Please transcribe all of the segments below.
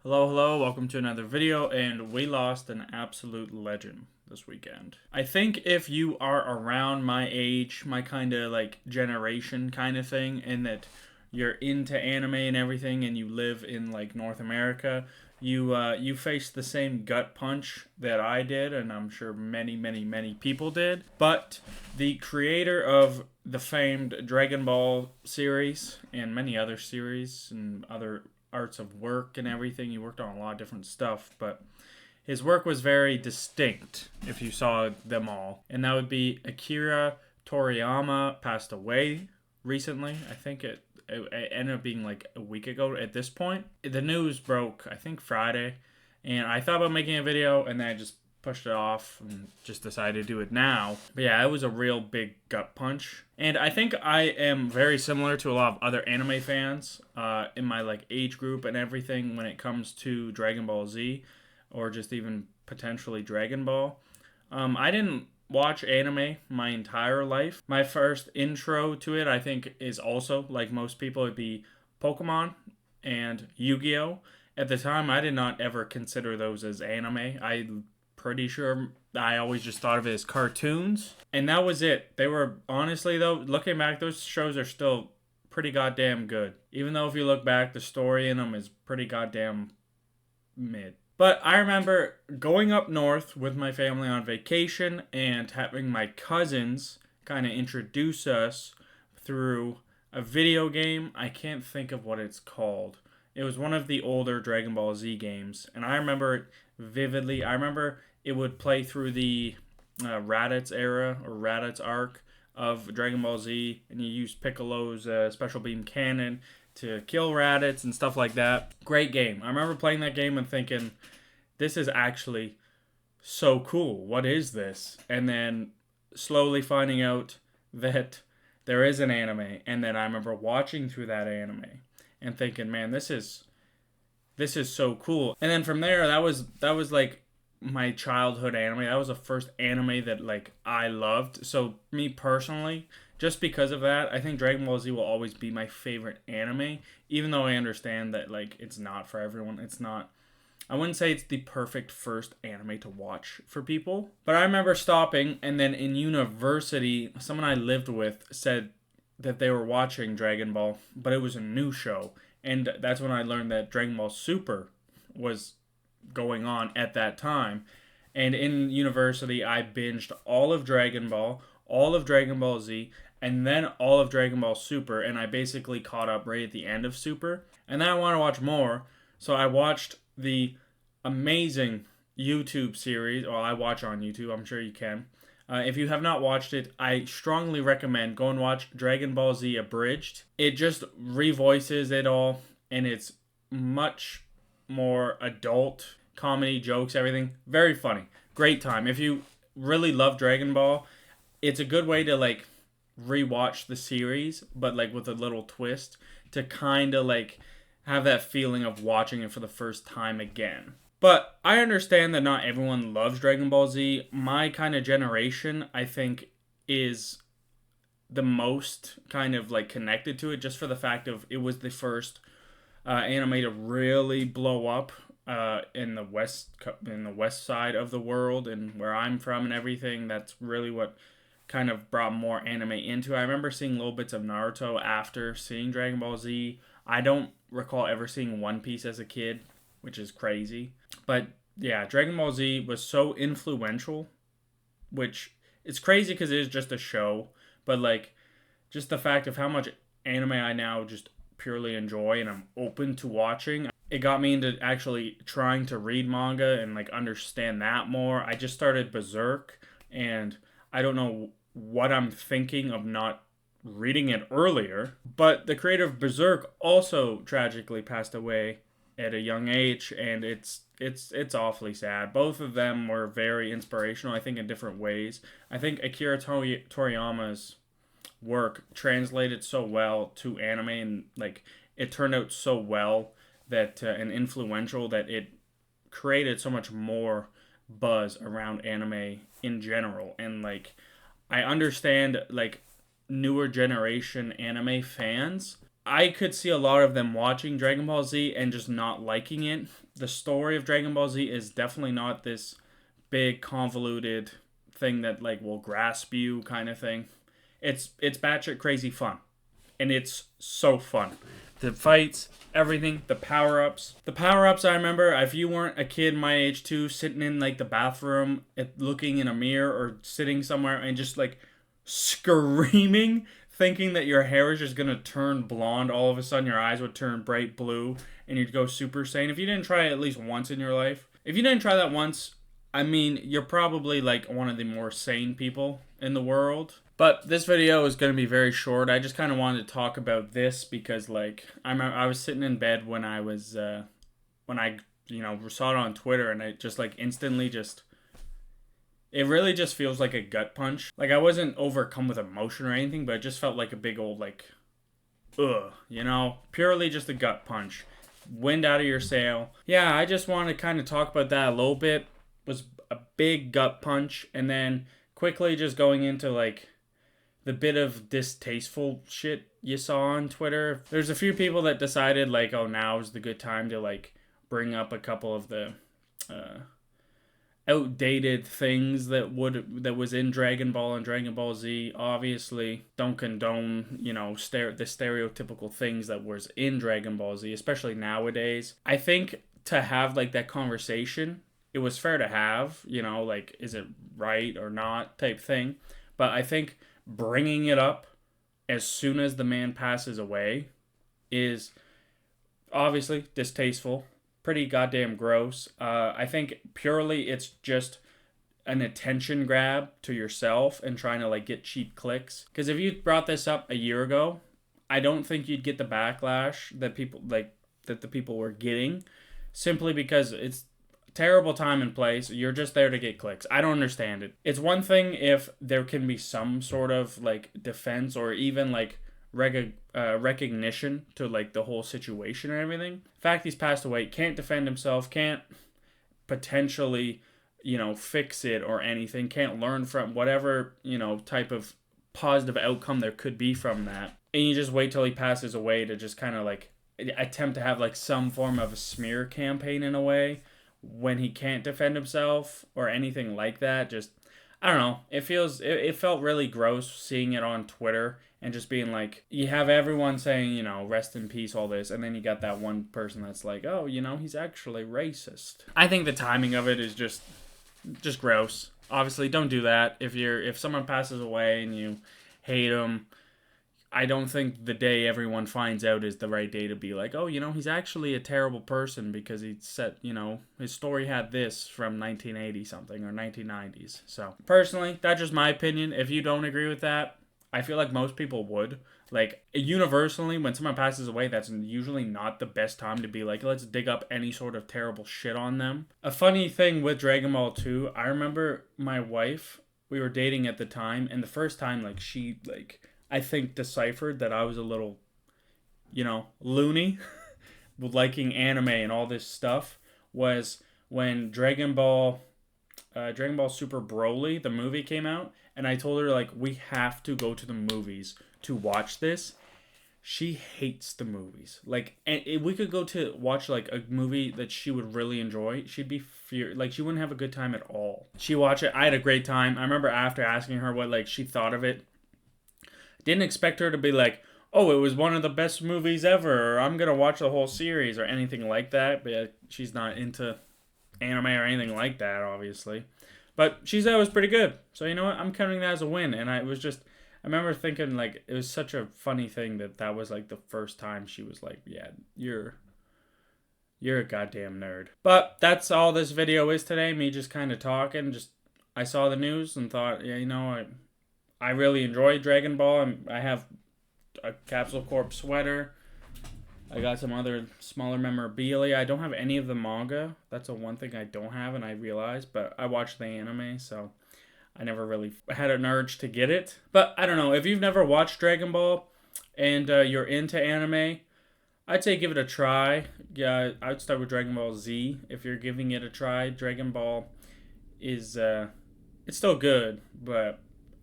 Hello, hello, welcome to another video, and we lost an absolute legend this weekend. I think if you are around my age, my kind of like generation kind of thing, and that you're into anime and everything, and you live in like North America, you face the same gut punch that I did, and I'm sure many people did. But the creator of the famed Dragon Ball series and many other series and other arts of work and everything. He worked on a lot of different stuff, but his work was very distinct if you saw them all. And that would be Akira Toriyama. Passed away recently. I think it ended up being like a week ago at this point. The news broke, I think, Friday. And I thought about making a video, and then I just pushed it off and just decided to do it now. But yeah, it was a real big gut punch. And I think I am very similar to a lot of other anime fans in my like age group and everything when it comes to Dragon Ball Z or just even potentially Dragon Ball. I didn't watch anime my entire life. My first intro to it, I think, is also, like most people, it'd be Pokemon and Yu-Gi-Oh! At the time, I did not ever consider those as anime. I'm pretty sure I always just thought of it as cartoons. And that was it. They were, honestly though, looking back, those shows are still pretty goddamn good. Even though if you look back, the story in them is pretty goddamn mid. But I remember going up north with my family on vacation and having my cousins kind of introduce us through a video game. I can't think of what it's called. It was one of the older Dragon Ball Z games, and I remember it vividly. I remember it would play through the Raditz era or Raditz arc of Dragon Ball Z, and you use Piccolo's special beam cannon to kill Raditz and stuff like that. Great game. I remember playing that game and thinking, this is actually so cool. What is this? And then slowly finding out that there is an anime, and then I remember watching through that anime and thinking, man, this is so cool. And then from there, that was like my childhood anime. That was the first anime that like I loved. So me personally, just because of that, I think Dragon Ball Z will always be my favorite anime, even though I understand that like it's not for everyone. It's not, I wouldn't say it's the perfect first anime to watch for people. But I remember stopping, and then in university, someone I lived with said that they were watching Dragon Ball, but it was a new show. And that's when I learned that Dragon Ball Super was going on at that time. And in university, I binged all of Dragon Ball, all of Dragon Ball Z, and then all of Dragon Ball Super. And I basically caught up right at the end of Super. And then I want to watch more. So I watched the amazing YouTube series. Well, I watch on YouTube. I'm sure you can. If you have not watched it, I strongly recommend go and watch Dragon Ball Z Abridged. It just revoices it all, and it's much more adult, comedy, jokes, everything. Very funny. Great time. If you really love Dragon Ball, it's a good way to like rewatch the series, but like with a little twist to kind of like have that feeling of watching it for the first time again. But I understand that not everyone loves Dragon Ball Z. My kind of generation, I think, is the most kind of like connected to it, just for the fact of it was the first anime to really blow up in the west side of the world, and where I'm from and everything. That's really what kind of brought more anime into it. I remember seeing little bits of Naruto after seeing Dragon Ball Z. I don't recall ever seeing One Piece as a kid, which is crazy. But yeah, Dragon Ball Z was so influential, which it's crazy because it is just a show. But like, just the fact of how much anime I now just purely enjoy and I'm open to watching, it got me into actually trying to read manga and like understand that more. I just started Berserk, and I don't know what I'm thinking of not reading it earlier. But the creator of Berserk also tragically passed away at a young age, and it's awfully sad. Both of them were very inspirational, I think, in different ways. I think Akira Toriyama's work translated so well to anime, and like it turned out so well that and influential that it created so much more buzz around anime in general. And like I understand like newer generation anime fans, I could see a lot of them watching Dragon Ball Z and just not liking it. The story of Dragon Ball Z is definitely not this big convoluted thing that like will grasp you kind of thing. It's batshit crazy fun, and it's so fun. The fights, everything, the power ups. The power ups, I remember, if you weren't a kid my age too, sitting in like the bathroom, looking in a mirror or sitting somewhere and just like screaming, thinking that your hair is just gonna turn blonde. All of a sudden, your eyes would turn bright blue, and you'd go Super Saiyan. If you didn't try it at least once in your life, if you didn't try that once, I mean, you're probably like one of the more sane people in the world. But this video is going to be very short. I just kind of wanted to talk about this because, like, I was sitting in bed when I was, when I, saw it on Twitter, and I just, like, instantly just, it really just feels like a gut punch. Like, I wasn't overcome with emotion or anything, but it just felt like a big old, like, purely just a gut punch. Wind out of your sail. Yeah, I just want to kind of talk about that a little bit. It was a big gut punch, and then quickly just going into, like, the bit of distasteful shit you saw on Twitter. There's a few people that decided, like, oh, now's the good time to, like, bring up a couple of the outdated things that was in Dragon Ball and Dragon Ball Z. Obviously, don't condone, the stereotypical things that was in Dragon Ball Z, especially nowadays. I think to have, like, that conversation, it was fair to have, like, is it right or not type thing. But I think bringing it up as soon as the man passes away is obviously distasteful, pretty goddamn gross. I think purely it's just an attention grab to yourself and trying to like get cheap clicks. Because if you brought this up a year ago, I don't think you'd get the backlash that the people were getting, simply because it's terrible time and place. You're just there to get clicks. I don't understand it. It's one thing if there can be some sort of like defense or even like recognition to like the whole situation and everything. The fact he's passed away, can't defend himself, can't potentially fix it or anything, can't learn from whatever type of positive outcome there could be from that, and you just wait till he passes away to just kind of like attempt to have like some form of a smear campaign in a way when he can't defend himself or anything like that. Just, I don't know. It felt really gross seeing it on Twitter and just being like, you have everyone saying, rest in peace, all this, and then you got that one person that's like, oh, he's actually racist. I think the timing of it is just gross. Obviously, don't do that. If someone passes away and you hate them, I don't think the day everyone finds out is the right day to be like, oh, he's actually a terrible person because he said, his story had this from 1980 something or 1990s. So personally, that's just my opinion. If you don't agree with that, I feel like most people would. Like, universally, when someone passes away, that's usually not the best time to be like, let's dig up any sort of terrible shit on them. A funny thing with Dragon Ball 2, I remember my wife, we were dating at the time, and the first time, like, she, like, I think deciphered that I was a little, loony with liking anime and all this stuff was when Dragon Ball Super Broly, the movie, came out, and I told her, like, we have to go to the movies to watch this. She hates the movies. Like, and if we could go to watch, like, a movie that she would really enjoy, she'd be like, she wouldn't have a good time at all. She watched it. I had a great time. I remember after asking her what, like, she thought of it. Didn't expect her to be like, oh, it was one of the best movies ever, or I'm going to watch the whole series, or anything like that. But yeah, she's not into anime or anything like that, obviously. But she said it was pretty good. So you know what? I'm counting that as a win. And I remember thinking, like, it was such a funny thing that was, like, the first time she was like, yeah, you're a goddamn nerd. But that's all this video is today. Me just kind of talking. I saw the news and thought, yeah, I really enjoy Dragon Ball. I have a Capsule Corp sweater. I got some other smaller memorabilia. I don't have any of the manga. That's the one thing I don't have, and I realized. But I watched the anime, so I never really had an urge to get it. But I don't know. If you've never watched Dragon Ball and you're into anime, I'd say give it a try. Yeah, I'd start with Dragon Ball Z. If you're giving it a try, Dragon Ball is it's still good, but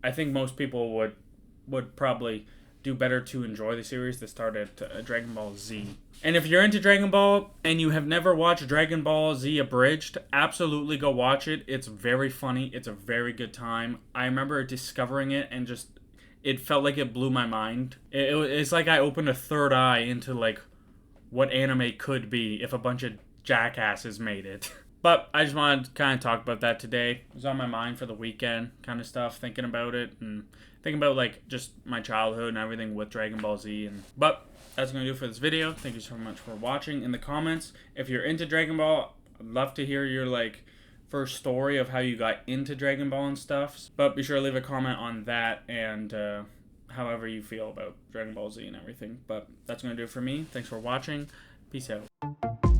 I think most people would probably do better to enjoy the series that started Dragon Ball Z. And if you're into Dragon Ball and you have never watched Dragon Ball Z Abridged, absolutely go watch it. It's very funny. It's a very good time. I remember discovering it and just, it felt like it blew my mind. It's like I opened a third eye into like what anime could be if a bunch of jackasses made it. But I just wanted to kind of talk about that today. It was on my mind for the weekend, kind of stuff, thinking about it and thinking about like just my childhood and everything with Dragon Ball Z. But that's going to do it for this video. Thank you so much for watching. In the comments, if you're into Dragon Ball, I'd love to hear your like first story of how you got into Dragon Ball and stuff. But be sure to leave a comment on that and however you feel about Dragon Ball Z and everything. But that's going to do it for me. Thanks for watching. Peace out.